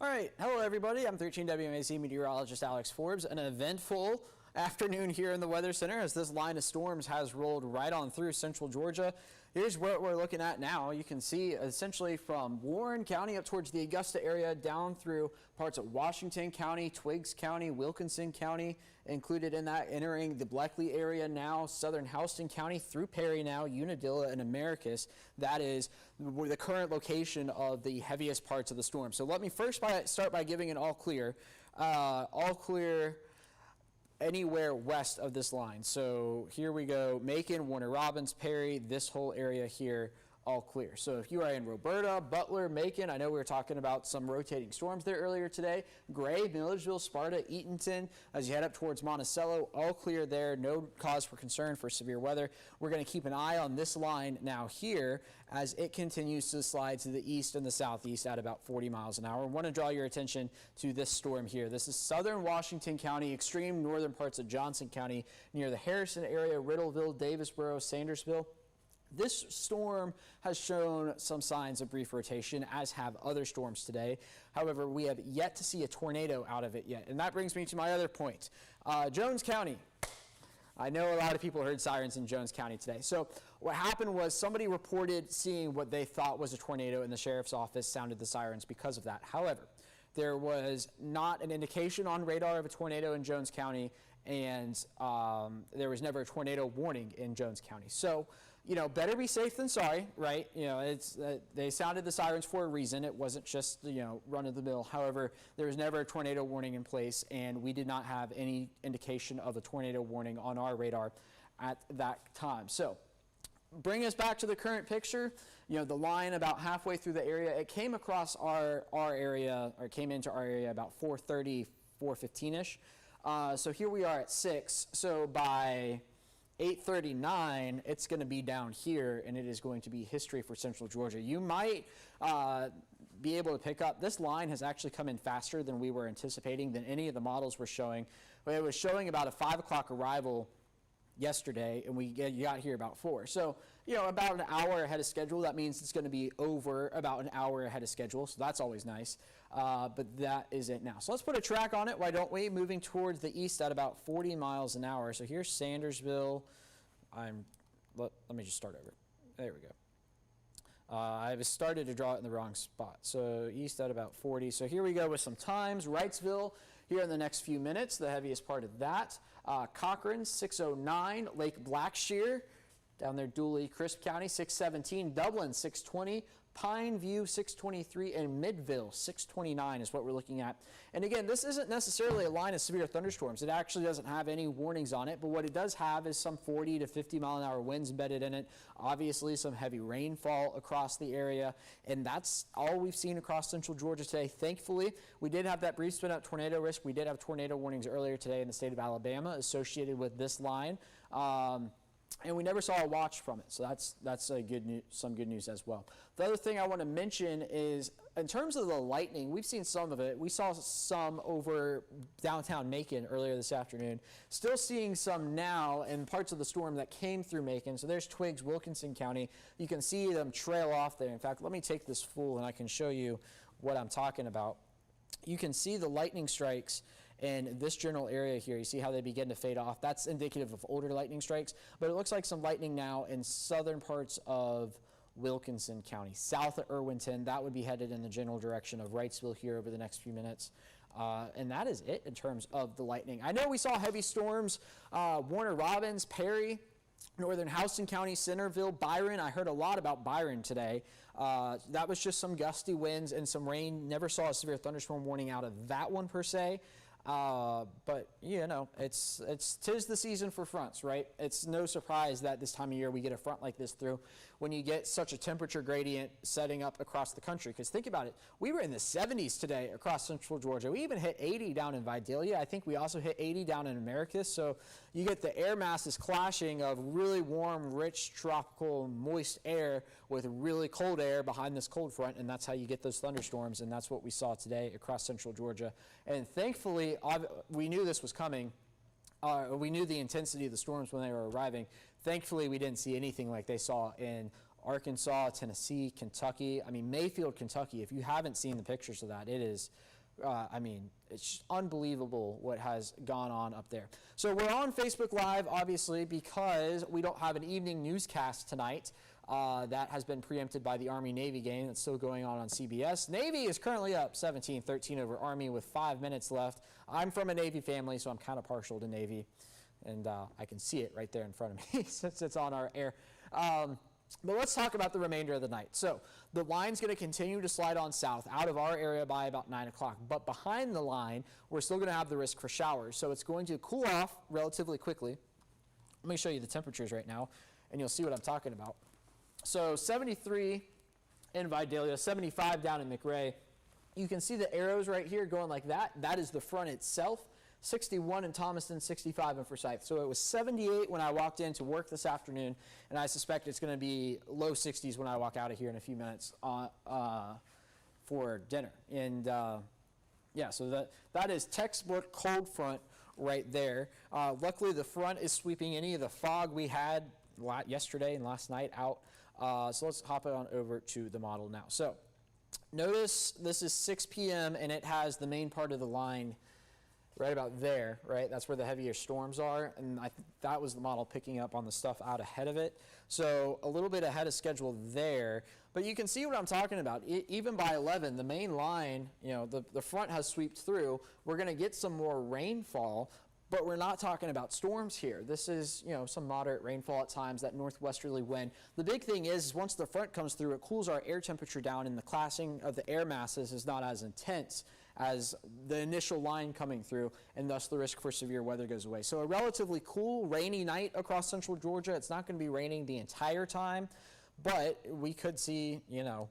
All right, hello everybody. I'm 13 WMAC meteorologist Alex Forbes. An eventful afternoon here in the Weather Center as this line of storms has rolled right on through central Georgia. Here's what we're looking at now. You can see essentially from Warren County up towards the Augusta area down through parts of Washington County, Twiggs County, Wilkinson County included in that, entering the Bleckley area now, southern Houston County through Perry now, Unadilla and Americus. That is the current location of the heaviest parts of the storm. So let me first start by giving an all clear. All clear anywhere west of this line. So here we go, Macon, Warner Robins, Perry, this whole area here, all clear. So if you are in Roberta, Butler, Macon, I know we were talking about some rotating storms there earlier today. Gray, Milledgeville, Sparta, Eatonton, as you head up towards Monticello, all clear there. No cause for concern for severe weather. We're going to keep an eye on this line now here as it continues to slide to the east and the southeast at about 40 miles an hour. I want to draw your attention to this storm here. This is southern Washington County, extreme northern parts of Johnson County, near the Harrison area, Riddleville, Davisboro, Sandersville. This storm has shown some signs of brief rotation, as have other storms today. However, we have yet to see a tornado out of it yet. And that brings me to my other point. Jones County. I know a lot of people heard sirens in Jones County today. So what happened was somebody reported seeing what they thought was a tornado, and the sheriff's office sounded the sirens because of that. However, there was not an indication on radar of a tornado in Jones County, and there was never a tornado warning in Jones County. So, you know, better be safe than sorry, right? You know, it's they sounded the sirens for a reason. It wasn't just, you know, run of the mill. However, there was never a tornado warning in place, and we did not have any indication of a tornado warning on our radar at that time. So, bring us back to the current picture. You know, the line about halfway through the area, it came across our area, or came into our area about 4:30, 4:15-ish. So here we are at 6. So by 8:39, it's going to be down here, and it is going to be history for central Georgia. You might be able to pick up, this line has actually come in faster than we were anticipating, than any of the models were showing. It was showing about a 5 o'clock arrival yesterday, and we got here about 4. So, you know, about an hour ahead of schedule. That means it's going to be over about an hour ahead of schedule, so that's always nice. But that is it now. So let's put a track on it, why don't we? Moving towards the east at about 40 miles an hour. So here's Sandersville. Let me just start over. There we go. I started to draw it in the wrong spot. So east at about 40. So here we go with some times. Wrightsville here in the next few minutes, the heaviest part of that. Cochran, 609. Lake Blackshear, down there, Dooley, Crisp County, 617. Dublin, 620. Pine View, 623, and Midville, 629 is what we're looking at. And again, this isn't necessarily a line of severe thunderstorms. It actually doesn't have any warnings on it, but what it does have is some 40 to 50 mile an hour winds embedded in it. Obviously, some heavy rainfall across the area, and that's all we've seen across central Georgia today. Thankfully, we did have that brief spin up tornado risk. We did have tornado warnings earlier today in the state of Alabama associated with this line. And we never saw a watch from it, so that's a some good news as well. The other thing I want to mention is, in terms of the lightning, we've seen some of it. We saw some over downtown Macon earlier this afternoon. Still seeing some now in parts of the storm that came through Macon. So there's Twiggs, Wilkinson County. You can see them trail off there. In fact, let me take this full and I can show you what I'm talking about. You can see the lightning strikes in this general area here. You see how they begin to fade off. That's indicative of older lightning strikes, but it looks like some lightning now in southern parts of Wilkinson County, south of Irwinton. That would be headed in the general direction of Wrightsville here over the next few minutes. And that is it in terms of the lightning. I know we saw heavy storms, Warner Robins, Perry, northern Houston County, Centerville, Byron. I heard a lot about Byron today. That was just some gusty winds and some rain. Never saw a severe thunderstorm warning out of that one per se. But you know, tis the season for fronts, right? It's no surprise that this time of year we get a front like this through when you get such a temperature gradient setting up across the country. Because think about it, we were in the 70s today across central Georgia. We even hit 80 down in Vidalia. I think we also hit 80 down in Americus. So you get the air masses clashing of really warm, rich, tropical, moist air with really cold air behind this cold front, and that's how you get those thunderstorms. And that's what we saw today across central Georgia. And thankfully, we knew this was coming. We knew the intensity of the storms when they were arriving. Thankfully, we didn't see anything like they saw in Arkansas, Tennessee, Kentucky. I mean, Mayfield, Kentucky, if you haven't seen the pictures of that, it is I mean, it's unbelievable what has gone on up there. So we're on Facebook Live, obviously, because we don't have an evening newscast tonight. That has been preempted by the Army-Navy game that's still going on CBS. Navy is currently up 17-13 over Army with 5 minutes left. I'm from a Navy family, so I'm kind of partial to Navy. And I can see it right there in front of me since it's on our air. But let's talk about the remainder of the night. So the line's going to continue to slide on south out of our area by about 9 o'clock. But behind the line, we're still going to have the risk for showers. So it's going to cool off relatively quickly. Let me show you the temperatures right now, and you'll see what I'm talking about. So 73 in Vidalia, 75 down in McRae. You can see the arrows right here going like that. That is the front itself. 61 in Thomaston, 65 in Forsyth. So it was 78 when I walked in to work this afternoon, and I suspect it's going to be low 60s when I walk out of here in a few minutes for dinner. And yeah, so that is textbook cold front right there. Luckily, the front is sweeping any of the fog we had yesterday and last night out. So let's hop on over to the model now. So notice this is 6 p.m. and it has the main part of the line right about there, right? That's where the heavier storms are, and that was the model picking up on the stuff out ahead of it. So a little bit ahead of schedule there, but you can see what I'm talking about. Even by 11, the main line, you know, the front has swept through. We're going to get some more rainfall, but we're not talking about storms here. This is, you know, some moderate rainfall at times, that northwesterly wind. The big thing is once the front comes through, it cools our air temperature down, and the classing of the air masses is not as intense as the initial line coming through, and thus the risk for severe weather goes away. So a relatively cool, rainy night across central Georgia. It's not going to be raining the entire time, but we could see, you know,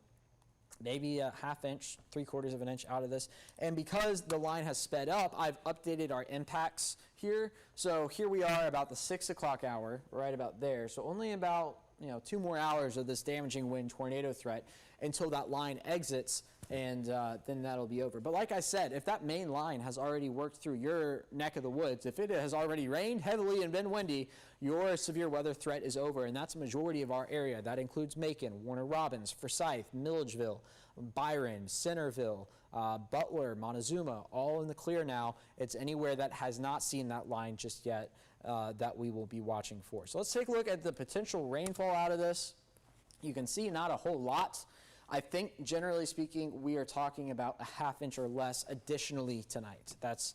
maybe a ½ inch, 3/4 of an inch out of this. And because the line has sped up, I've updated our impacts here. So here we are about the 6 o'clock hour, right about there. So only about, you know, 2 more hours of this damaging wind tornado threat until that line exits, and then that'll be over. But like I said, if that main line has already worked through your neck of the woods, if it has already rained heavily and been windy, your severe weather threat is over, and that's a majority of our area. That includes Macon, Warner Robins, Forsyth, Milledgeville, Byron, Centerville, Butler, Montezuma, all in the clear now. It's anywhere that has not seen that line just yet that we will be watching for. So let's take a look at the potential rainfall out of this. You can see not a whole lot. I think, generally speaking, we are talking about a ½ inch or less additionally tonight. That's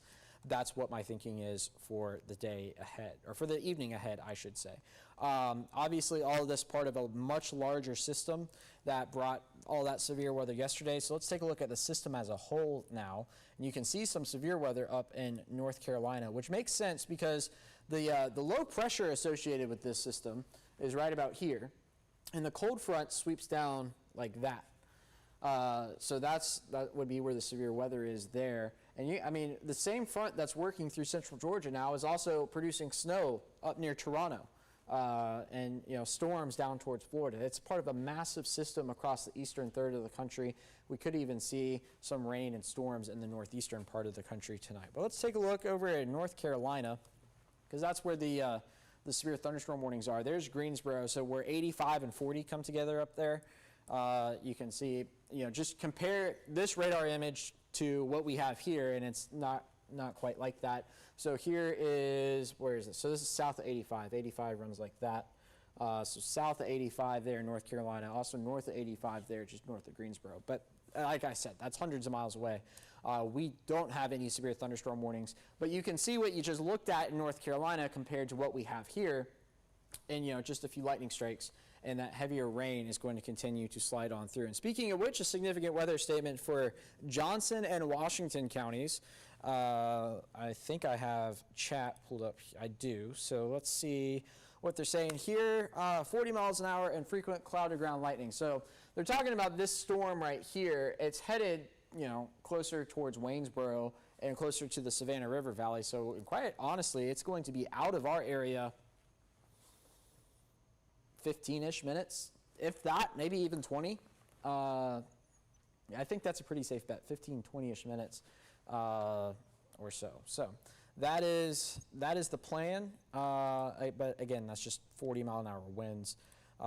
what my thinking is for the day ahead, or for the evening ahead, I should say. Obviously, all of this part of a much larger system that brought all that severe weather yesterday. So let's take a look at the system as a whole now. And you can see some severe weather up in North Carolina, which makes sense because the low pressure associated with this system is right about here. And the cold front sweeps down like that. So that would be where the severe weather is there. And I mean, the same front that's working through central Georgia now is also producing snow up near Toronto, and, you know, storms down towards Florida. It's part of a massive system across the eastern third of the country. We could even see some rain and storms in the northeastern part of the country tonight. But let's take a look over at North Carolina, because that's where the severe thunderstorm warnings are. There's Greensboro, so where 85 and 40 come together up there. You can see, you know, just compare this radar image to what we have here, and it's not quite like that. So here is, where is this? So this is south of 85. 85 runs like that. So south of 85 there in North Carolina, also north of 85 there, just north of Greensboro. But like I said, that's hundreds of miles away. We don't have any severe thunderstorm warnings, but you can see what you just looked at in North Carolina compared to what we have here, and, you know, just a few lightning strikes, and that heavier rain is going to continue to slide on through. And speaking of which, a significant weather statement for Johnson and Washington counties. I think I have chat pulled up. I do. So let's see what they're saying here. 40 miles an hour and frequent cloud to ground lightning. So they're talking about this storm right here. It's headed, you know, closer towards Waynesboro and closer to the Savannah River Valley. So quite honestly, it's going to be out of our area 15-ish minutes, if that, maybe even 20. I think that's a pretty safe bet, 15, 20-ish minutes or so. So that is the plan, but again, that's just 40-mile-an-hour winds.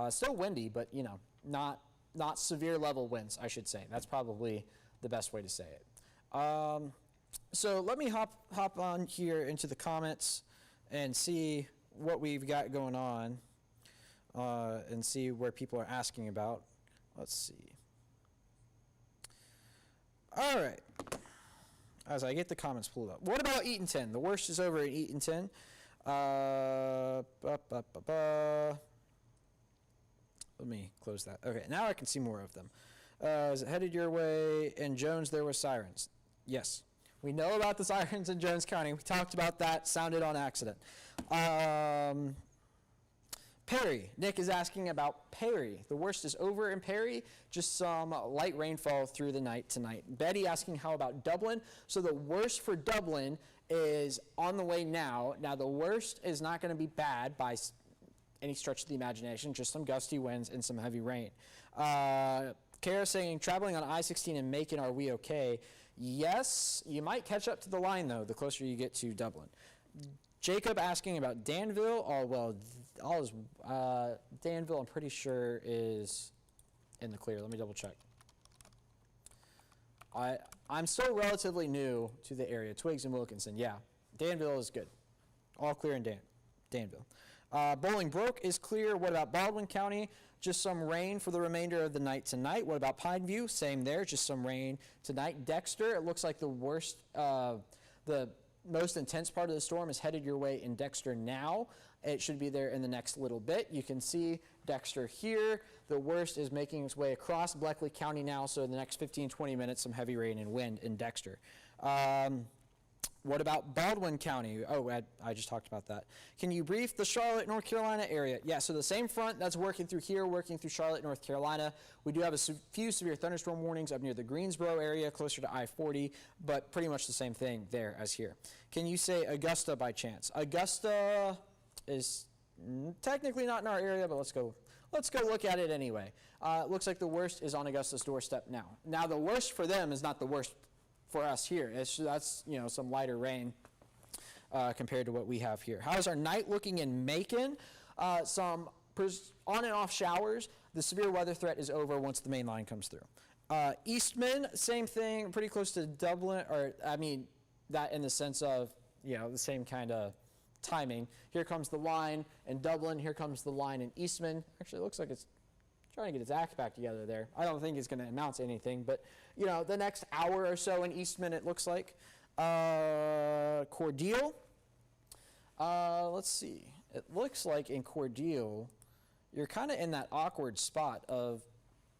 Still windy, but, you know, not severe level winds, I should say. That's probably the best way to say it. So let me hop on here into the comments and see what we've got going on and see where people are asking about. Let's see. All right. As I get the comments pulled up. What about Eatonton? The worst is over at Eatonton. Let me close that. Okay, now I can see more of them. Is it headed your way? In Jones, there were sirens. Yes. We know about the sirens in Jones County. We talked about that. Sounded on accident. Perry. Nick is asking about Perry. The worst is over in Perry. Just some light rainfall through the night tonight. Betty asking how about Dublin. So the worst for Dublin is on the way now. Now the worst is not going to be bad by any stretch of the imagination. Just some gusty winds and some heavy rain. Kara saying traveling on I-16 in Macon, are we okay? Yes, you might catch up to the line though the closer you get to Dublin. Jacob asking about Danville. Oh, well, Danville, I'm pretty sure, is in the clear. Let me double check. I'm still relatively new to the area. Twiggs and Wilkinson, yeah. Danville is good. All clear in Danville. Bowling Brook is clear. What about Baldwin County? Just some rain for the remainder of the night tonight. What about Pineview? Same there, just some rain tonight. Dexter, it looks like the worst, the most intense part of the storm is headed your way in Dexter now. It should be there in the next little bit. You can see Dexter here. The worst is making its way across Bleckley County now, so in the next 15-20 minutes, some heavy rain and wind in Dexter. What about Baldwin County? Oh, I just talked about that. Can you brief the Charlotte, North Carolina area? Yeah, so the same front that's working through here, working through Charlotte, North Carolina. We do have a few severe thunderstorm warnings up near the Greensboro area, closer to I-40, but pretty much the same thing there as here. Can you say Augusta by chance? Augusta is technically not in our area, but let's go look at it anyway. It looks like the worst is on Augusta's doorstep now. Now the worst for them is not the worst for us here. That's some lighter rain compared to what we have here. How's our night looking in Macon? Some on and off showers. The severe weather threat is over once the main line comes through. Eastman, same thing, pretty close to Dublin, or I mean that in the sense of the same kind of timing. Here comes the line in Dublin. Here comes the line in Eastman. Actually, it looks like it's trying to get its act back together there. I don't think it's going to announce anything, but the next hour or so in Eastman, it looks like. Cordele. Let's see. It looks like in Cordele, you're kind of in that awkward spot of,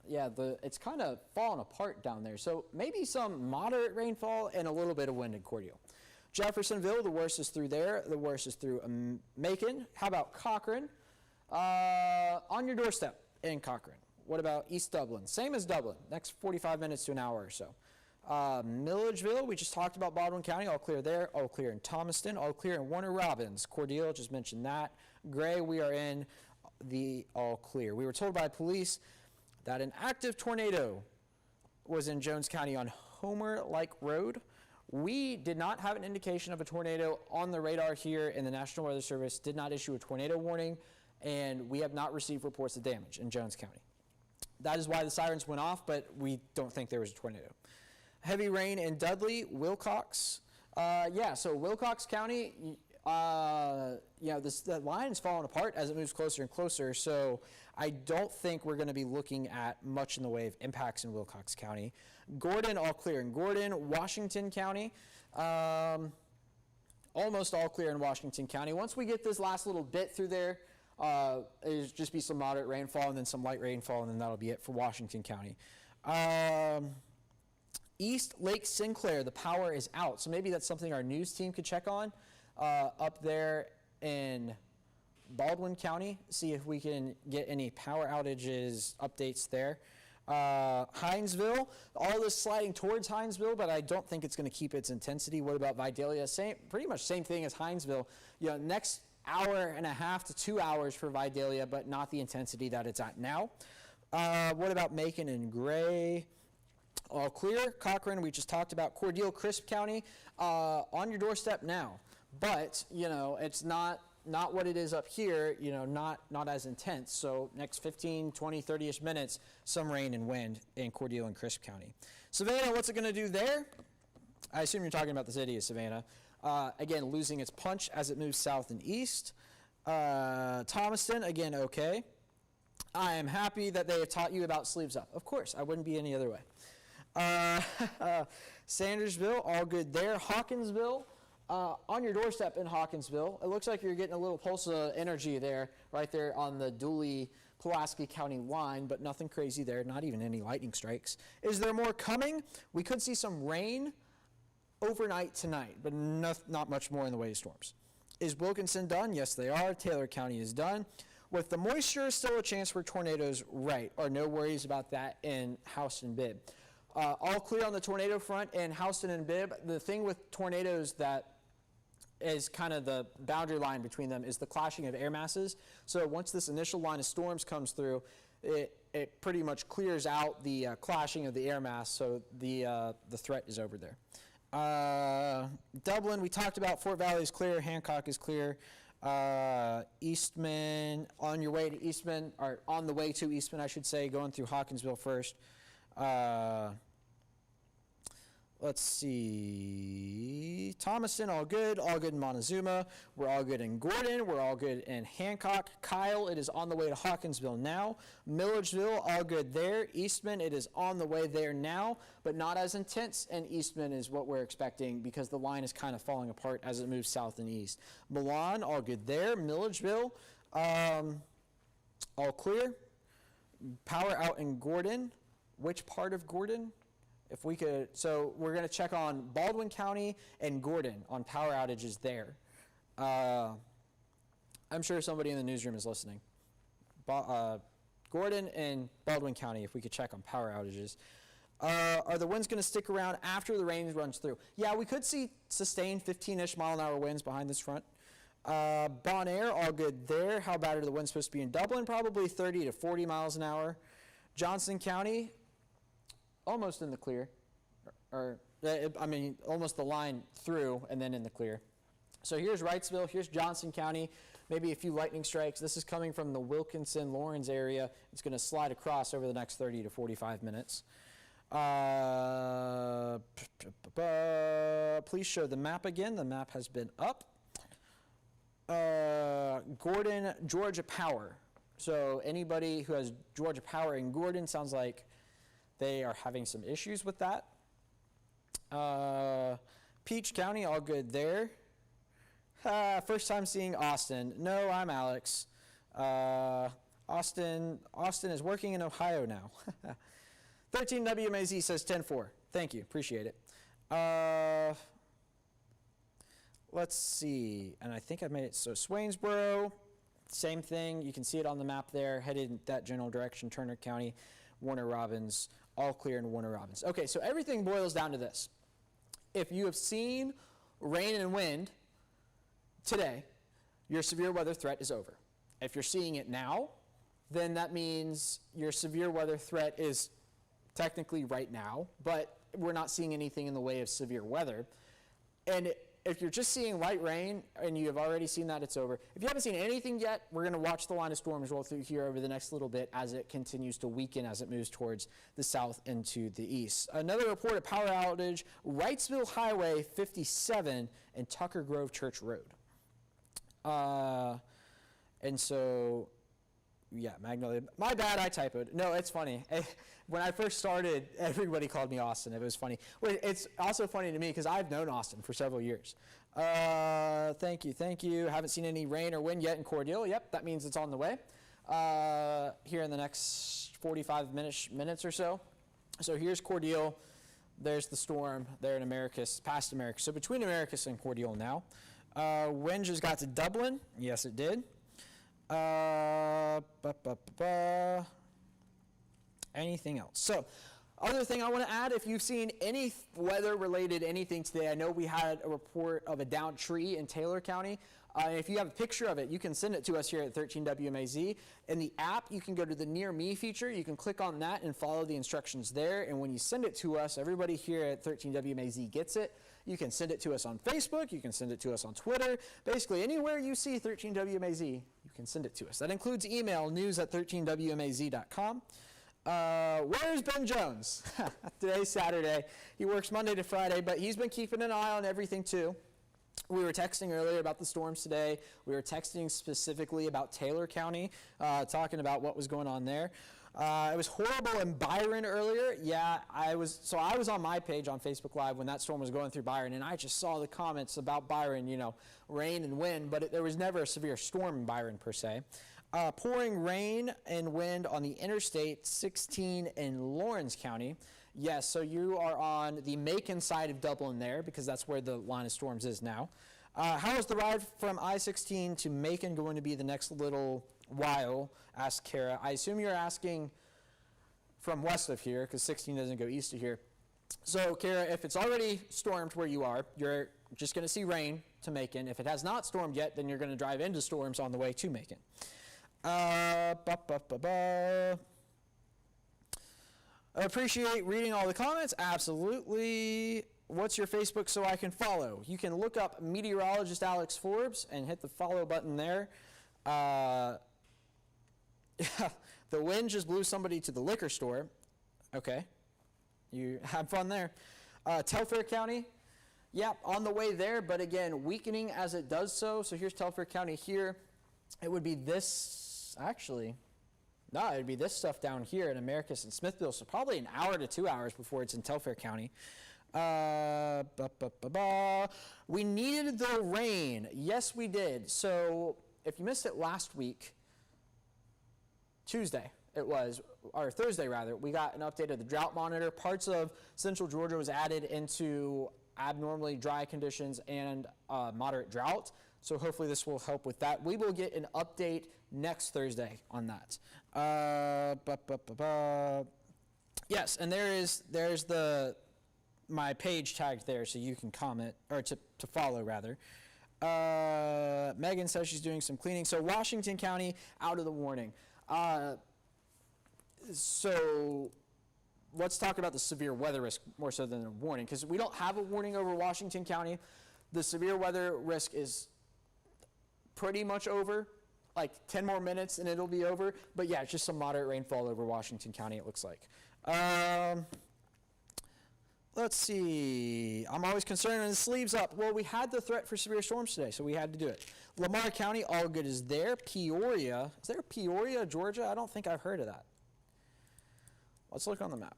it's kind of falling apart down there. So maybe some moderate rainfall and a little bit of wind in Cordele. Jeffersonville, the worst is through there. The worst is through Macon. How about Cochrane? On your doorstep in Cochrane. What about East Dublin? Same as Dublin, next 45 minutes to an hour or so. Milledgeville, we just talked about Baldwin County, all clear there, all clear in Thomaston, all clear in Warner Robins. Cordele, just mentioned that. Gray, we are in the all clear. We were told by police that an active tornado was in Jones County on Homer Lake Road. We did not have an indication of a tornado on the radar here, and the National Weather Service did not issue a tornado warning, and we have not received reports of damage in Jones County. That is why the sirens went off, but we don't think there was a tornado. Heavy rain in Dudley, Wilcox. So Wilcox County, the line is falling apart as it moves closer and closer, so I don't think we're going to be looking at much in the way of impacts in Wilcox County. Gordon, all clear in Gordon. Washington County, almost all clear in Washington County. Once we get this last little bit through there, it'll just be some moderate rainfall and then some light rainfall, and then that'll be it for Washington County. East Lake Sinclair, the power is out. So maybe that's something our news team could check on up there in Baldwin County, see if we can get any power outages updates there. Hinesville, all this sliding towards Hinesville, but I don't think it's going to keep its intensity. What about Vidalia? Pretty much same thing as Hinesville. Next hour and a half to 2 hours for Vidalia, but not the intensity that it's at now. What about Macon and Gray? All clear. Cochrane, we just talked about. Cordele, Crisp County, on your doorstep now. But, it's not what it is up here, not as intense. So next 15, 20, 30-ish minutes, some rain and wind in Cordele and Crisp County. Savannah, what's it going to do there? I assume you're talking about the city of Savannah. Again, losing its punch as it moves south and east. Thomaston, again, okay. I am happy that they have taught you about sleeves up. Of course, I wouldn't be any other way. Sandersville, all good there. Hawkinsville, on your doorstep in Hawkinsville, it looks like you're getting a little pulse of energy there, right there on the Dooley-Pulaski County line, but nothing crazy there, not even any lightning strikes. Is there more coming? We could see some rain overnight tonight, but not much more in the way of storms. Is Wilkinson done? Yes, they are. Taylor County is done. With the moisture, still a chance for tornadoes, right, or no worries about that in Houston and Bibb. All clear on the tornado front in Houston and Bibb. The thing with tornadoes that is kind of the boundary line between them is the clashing of air masses. So once this initial line of storms comes through, it pretty much clears out the clashing of the air mass, so the threat is over there. Dublin, we talked about. Fort Valley is clear. Hancock is clear. Eastman, on your way to Eastman, or on the way to Eastman, I should say, going through Hawkinsville first. Let's see. Thomaston, all good in Montezuma. We're all good in Gordon. We're all good in Hancock. Kyle, it is on the way to Hawkinsville now. Milledgeville, all good there. Eastman, it is on the way there now, but not as intense, and Eastman is what we're expecting because the line is kind of falling apart as it moves south and east. Milan, all good there. Milledgeville, all clear. Power out in Gordon. Which part of Gordon? If we could, so we're going to check on Baldwin County and Gordon on power outages there. I'm sure somebody in the newsroom is listening. Gordon and Baldwin County, if we could check on power outages. Are the winds going to stick around after the rain runs through? Yeah, we could see sustained 15-ish mile-an-hour winds behind this front. Bon Air, all good there. How bad are the winds supposed to be in Dublin? Probably 30 to 40 miles an hour. Johnson County, almost in the clear, almost the line through and then in the clear. So here's Wrightsville, here's Johnson County, maybe a few lightning strikes. This is coming from the Wilkinson-Lawrence area. It's going to slide across over the next 30 to 45 minutes. Please show the map again. The map has been up. Gordon, Georgia Power. So anybody who has Georgia Power in Gordon, sounds like they are having some issues with that. Peach County, all good there. First time seeing Austin. No, I'm Alex. Austin is working in Ohio now. 13 WMAZ says 10-4. Thank you, appreciate it. Let's see, and I think I've made it. So Swainsboro, same thing. You can see it on the map there, headed in that general direction. Turner County, Warner Robins, all clear in Warner Robins. Okay, so everything boils down to this. If you have seen rain and wind today, your severe weather threat is over. If you're seeing it now, then that means your severe weather threat is technically right now, but we're not seeing anything in the way of severe weather. And if you're just seeing light rain and you have already seen that, it's over. If you haven't seen anything yet, we're going to watch the line of storms roll through here over the next little bit as it continues to weaken as it moves towards the south and to the east. Another report of power outage, Wrightsville Highway 57 and Tucker Grove Church Road. And so, yeah, Magnolia. My bad, I typoed. No, it's funny. When I first started, everybody called me Austin. It was funny. Well, it's also funny to me because I've known Austin for several years. Thank you. Haven't seen any rain or wind yet in Cordele. Yep, that means it's on the way here in the next 45 minutes or so. So here's Cordele. There's the storm there in Americus, past Americus. So between Americus and Cordele now. Wind just got to Dublin. Yes, it did. Anything else? So, other thing I want to add, if you've seen any weather-related anything today, I know we had a report of a downed tree in Taylor County. If you have a picture of it, you can send it to us here at 13WMAZ. In the app, you can go to the Near Me feature. You can click on that and follow the instructions there. And when you send it to us, everybody here at 13WMAZ gets it. You can send it to us on Facebook. You can send it to us on Twitter. Basically, anywhere you see 13WMAZ, you can send it to us. That includes email, news@13WMAZ.com. Where's Ben Jones? Today's Saturday. He works Monday to Friday, but he's been keeping an eye on everything too. We were texting earlier about the storms today. We were texting specifically about Taylor County, talking about what was going on there. It was horrible in Byron earlier. Yeah, I was on my page on Facebook Live when that storm was going through Byron, and I just saw the comments about Byron, you know, rain and wind, but there was never a severe storm in Byron per se. Pouring rain and wind on the Interstate 16 in Lawrence County. Yes, so you are on the Macon side of Dublin there, because that's where the line of storms is now. How is the ride from I-16 to Macon going to be the next little while? Asked Kara. I assume you're asking from west of here, because 16 doesn't go east of here. So, Kara, if it's already stormed where you are, you're just going to see rain to Macon. If it has not stormed yet, then you're going to drive into storms on the way to Macon. I appreciate reading all the comments. Absolutely. What's your Facebook so I can follow? You can look up Meteorologist Alex Forbes and hit the follow button there. The wind just blew somebody to the liquor store. Okay. You have fun there. Telfair County. Yep, on the way there, but again, weakening as it does so. So here's Telfair County here. It would be this, actually. No, it would be this stuff down here in Americus and Smithville, so probably an hour to 2 hours before it's in Telfair County. We needed the rain. Yes, we did. So if you missed it last week, Tuesday it was, or Thursday rather, we got an update of the drought monitor. Parts of central Georgia was added into abnormally dry conditions and moderate drought. So hopefully this will help with that. We will get an update next Thursday on that. Yes, and there's my page tagged there, so you can comment, or to follow rather. Megan says she's doing some cleaning. So Washington County, out of the warning. So let's talk about the severe weather risk more so than a warning, because we don't have a warning over Washington County. The severe weather risk is pretty much over, like 10 more minutes and it'll be over. But yeah, it's just some moderate rainfall over Washington County, it looks like. Let's see. I'm always concerned when the sleeves up. Well, we had the threat for severe storms today, so we had to do it. Lamar County, all good is there. Peoria. Is there Peoria, Georgia? I don't think I've heard of that. Let's look on the map.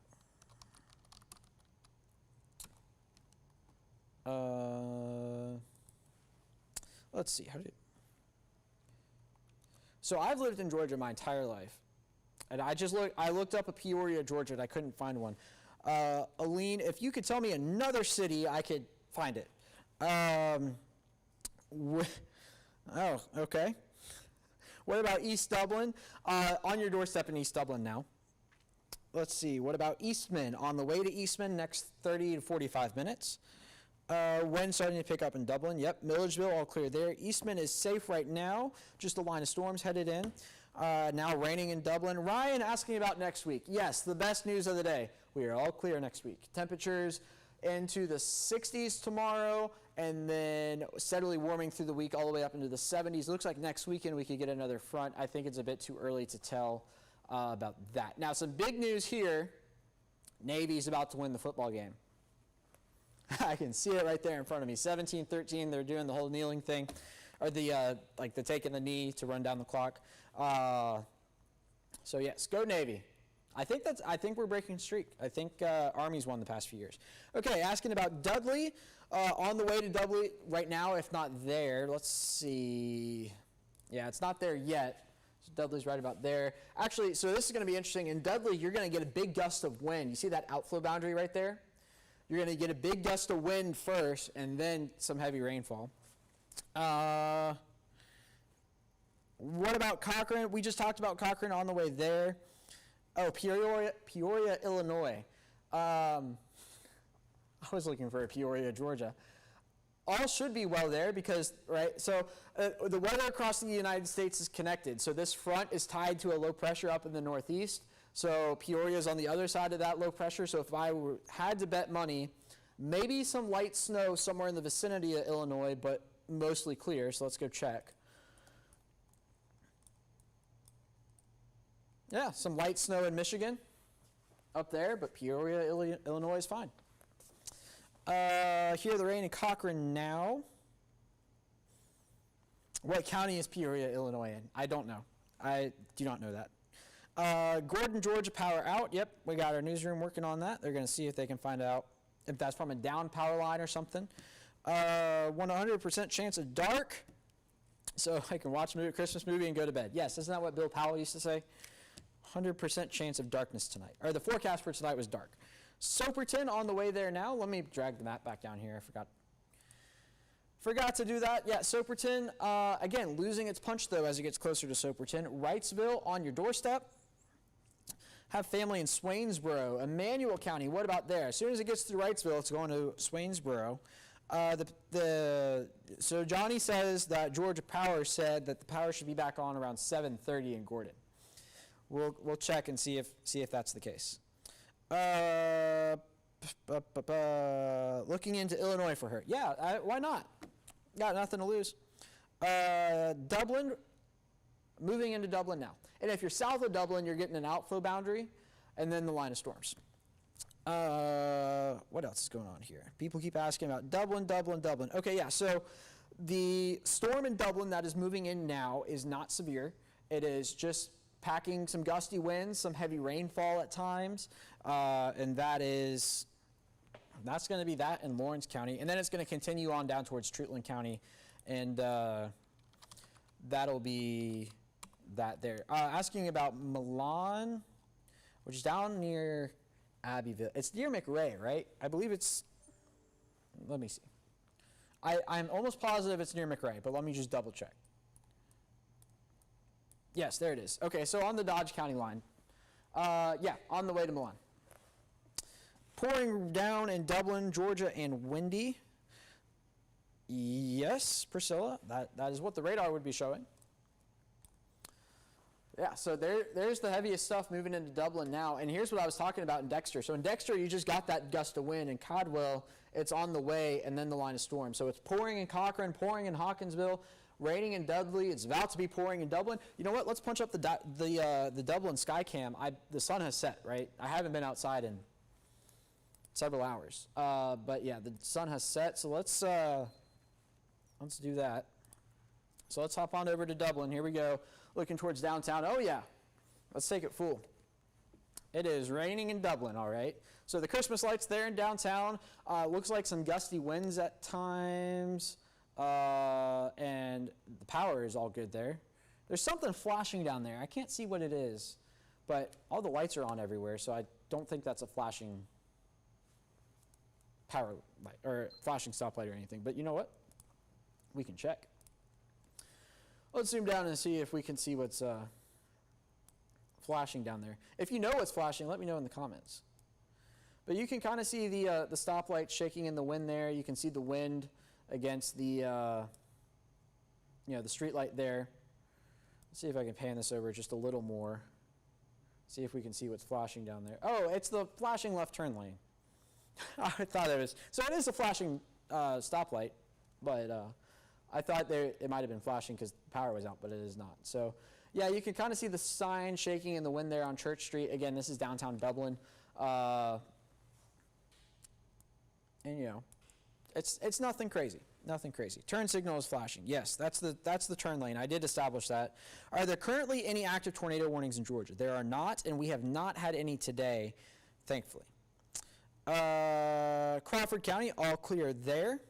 Let's see. So I've lived in Georgia my entire life, and I looked up a Peoria, Georgia, and I couldn't find one. Aline, if you could tell me another city, I could find it. Oh, okay. What about East Dublin? On your doorstep in East Dublin now. Let's see. What about Eastman? On the way to Eastman, next 30 to 45 minutes. Wind starting to pick up in Dublin. Yep, Milledgeville, all clear there. Eastman is safe right now. Just a line of storms headed in. Now raining in Dublin. Ryan asking about next week. Yes, the best news of the day. We are all clear next week. Temperatures into the 60s tomorrow, and then steadily warming through the week all the way up into the 70s. Looks like next weekend we could get another front. I think it's a bit too early to tell about that. Now, some big news here. Navy's about to win the football game. I can see it right there in front of me. 17-13, they're doing the whole kneeling thing, or the like the taking the knee to run down the clock. So yes, go Navy. I think we're breaking streak. I think Army's won the past few years. Okay, asking about Dudley. On the way to Dudley right now, if not there. Let's see. Yeah, it's not there yet. So Dudley's right about there. Actually, so this is going to be interesting. In Dudley, you're going to get a big gust of wind. You see that outflow boundary right there? You're going to get a big gust of wind first, and then some heavy rainfall. What about Cochrane? We just talked about Cochrane on the way there. Oh, Peoria, Illinois. I was looking for Peoria, Georgia. All should be well there because, right, so the weather across the United States is connected. So this front is tied to a low pressure up in the northeast. So Peoria is on the other side of that low pressure. So if I had to bet money, maybe some light snow somewhere in the vicinity of Illinois, but mostly clear. So let's go check. Yeah, some light snow in Michigan. up there, but Peoria, Illinois is fine. Here the rain in Cochrane now. What county is Peoria, Illinois in? I don't know. I do not know that. Gordon, Georgia, power out. Yep, we got our newsroom working on that. They're going to see if they can find out if that's from a down power line or something. 100% chance of dark. So I can watch a Christmas movie and go to bed. Yes, isn't that what Bill Powell used to say? 100% chance of darkness tonight. Or the forecast for tonight was dark. Soperton on the way there now. Let me drag the map back down here. I forgot to do that. Yeah, Soperton, again, losing its punch, though, as it gets closer to Soperton. Wrightsville on your doorstep. Have family in Swainsboro. Emmanuel County, what about there? As soon as it gets through Wrightsville, it's going to Swainsboro. So Johnny says that Georgia Power said that the power should be back on around 7:30 in Gordon. We'll check and see if that's the case. Looking into Illinois for her. Yeah, why not? Got nothing to lose. Dublin, moving into Dublin now. And if you're south of Dublin, you're getting an outflow boundary and then the line of storms. What else is going on here? People keep asking about Dublin. Okay, yeah, so the storm in Dublin that is moving in now is not severe. It is just packing some gusty winds, some heavy rainfall at times, and that's going to be that in Lawrence County. And then it's going to continue on down towards Treatland County, and that'll be that there. Asking about Milan, which is down near Abbeville. It's near McRae, right? I believe it's, let me see. I'm almost positive it's near McRae, but let me just double check. Yes, there it is. Okay, so on the Dodge County line. Yeah, on the way to Milan. Pouring down in Dublin, Georgia, and windy. Yes, Priscilla, that is what the radar would be showing. Yeah, so there's the heaviest stuff moving into Dublin now. And here's what I was talking about in Dexter. So in Dexter, you just got that gust of wind. In Codwell, it's on the way, and then the line of storm. So it's pouring in Cochrane, pouring in Hawkinsville, raining in Dudley. It's about to be pouring in Dublin. You know what? Let's punch up the Dublin Skycam. The sun has set, right? I haven't been outside in several hours. But yeah, the sun has set. So let's do that. So let's hop on over to Dublin. Here we go. Looking towards downtown. Oh yeah, let's take it full. It is raining in Dublin, all right. So the Christmas lights there in downtown. Looks like some gusty winds at times. And the power is all good there. There's something flashing down there. I can't see what it is, but all the lights are on everywhere, so I don't think that's a flashing power light or flashing stoplight or anything. But you know what? We can check. Let's zoom down and see if we can see what's flashing down there. If you know what's flashing, let me know in the comments. But you can kind of see the stoplight shaking in the wind there. You can see the wind against the the street light there. Let's see if I can pan this over just a little more. See if we can see what's flashing down there. Oh, it's the flashing left turn lane. I thought it was. So it is a flashing stoplight, but I thought it might have been flashing because the power was out, but it is not. So yeah, you can kind of see the sign shaking in the wind there on Church Street. Again, this is downtown Dublin. And you know, it's nothing crazy. Nothing crazy. Turn signal is flashing. Yes, that's the turn lane. I did establish that. Are there currently any active tornado warnings in Georgia? There are not, and we have not had any today, thankfully. Crawford County, all clear there.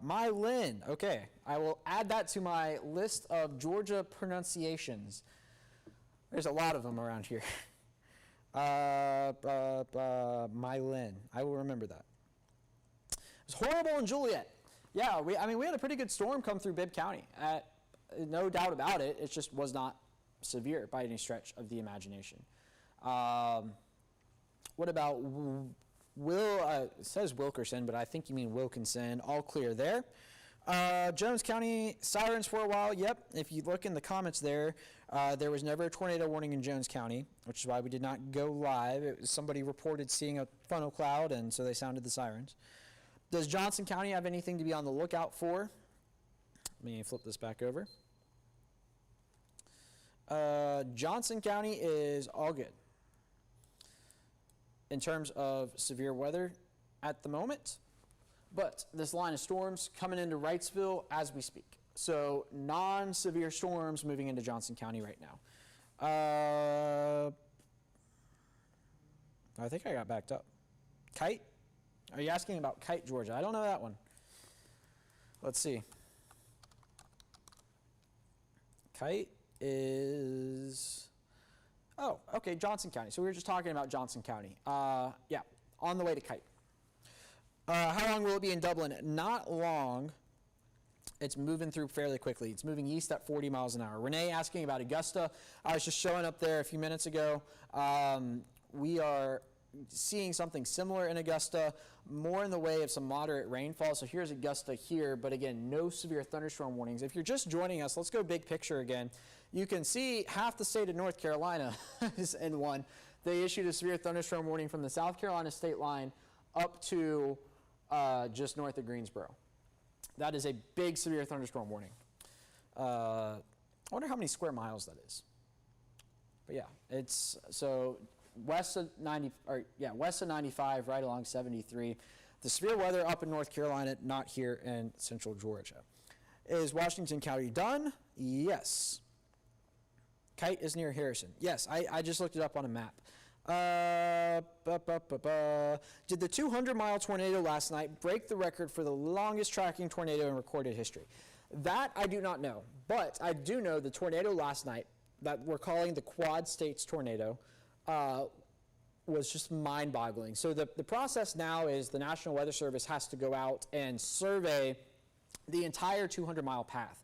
Mylin. Okay, I will add that to my list of Georgia pronunciations. There's a lot of them around here. Mylin. I will remember that. It was horrible in Juliet. Yeah, we had a pretty good storm come through Bibb County. No doubt about it. It just was not severe by any stretch of the imagination. What about it says Wilkerson, but I think you mean Wilkinson. All clear there. Jones County, sirens for a while. Yep, if you look in the comments there was never a tornado warning in Jones County, which is why we did not go live. Somebody reported seeing a funnel cloud, and so they sounded the sirens. Does Johnson County have anything to be on the lookout for? Let me flip this back over. Johnson County is all good in terms of severe weather at the moment, but this line of storms coming into Wrightsville as we speak. So non-severe storms moving into Johnson County right now. I think I got backed up. Kite? Are you asking about Kite, Georgia? I don't know that one. Let's see. Kite is, oh, okay, Johnson County. So we were just talking about Johnson County. Yeah, on the way to Kite. How long will it be in Dublin? Not long. It's moving through fairly quickly. It's moving east at 40 miles an hour. Renee asking about Augusta. I was just showing up there a few minutes ago. We are seeing something similar in Augusta, more in the way of some moderate rainfall. So here's Augusta here, but again, no severe thunderstorm warnings. If you're just joining us, let's go big picture again. You can see half the state of North Carolina is in one. They issued a severe thunderstorm warning from the South Carolina state line up to just north of Greensboro. That is a big severe thunderstorm warning. I wonder how many square miles that is. But yeah, it's so west of 95, right along 73. The severe weather up in North Carolina, not here in central Georgia. Is Washington County done? Yes. Kite is near Harrison. Yes, I just looked it up on a map. Did the 200-mile tornado last night break the record for the longest tracking tornado in recorded history? That I do not know, but I do know the tornado last night that we're calling the Quad States tornado was just mind-boggling. So the process now is the National Weather Service has to go out and survey the entire 200-mile path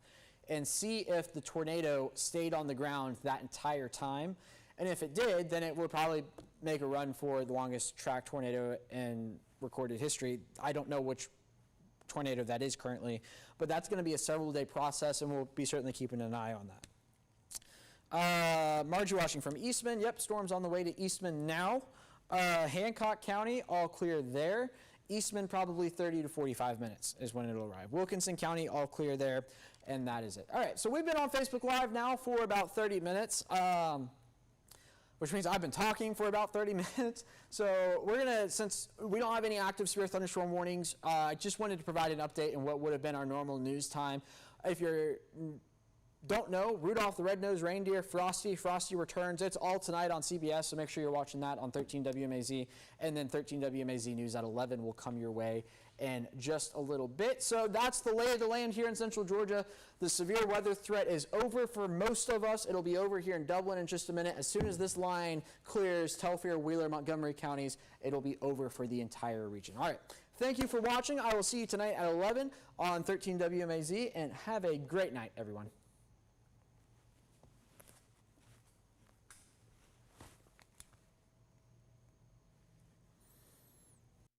and see if the tornado stayed on the ground that entire time. And if it did, then it would probably make a run for the longest track tornado in recorded history. I don't know which tornado that is currently, but that's going to be a several-day process, and we'll be certainly keeping an eye on that. Margie watching from Eastman. Yep, storm's on the way to Eastman now. Hancock County, all clear there. Eastman, probably 30 to 45 minutes is when it'll arrive. Wilkinson County, all clear there, and that is it. All right, so we've been on Facebook Live now for about 30 minutes. Which means I've been talking for about 30 minutes. So we're gonna, since we don't have any active severe thunderstorm warnings, I just wanted to provide an update in what would have been our normal news time. If you don't know, Rudolph the Red-Nosed Reindeer, Frosty returns. It's all tonight on CBS, so make sure you're watching that on 13 WMAZ. And then 13 WMAZ News at 11 will come your way in just a little bit. So that's the lay of the land here in central Georgia. The severe weather threat is over for most of us. It'll be over here in Dublin in just a minute. As soon as this line clears Telfair, Wheeler, Montgomery counties, it'll be over for the entire region. All right. Thank you for watching. I will see you tonight at 11 on 13 WMAZ, and have a great night, everyone.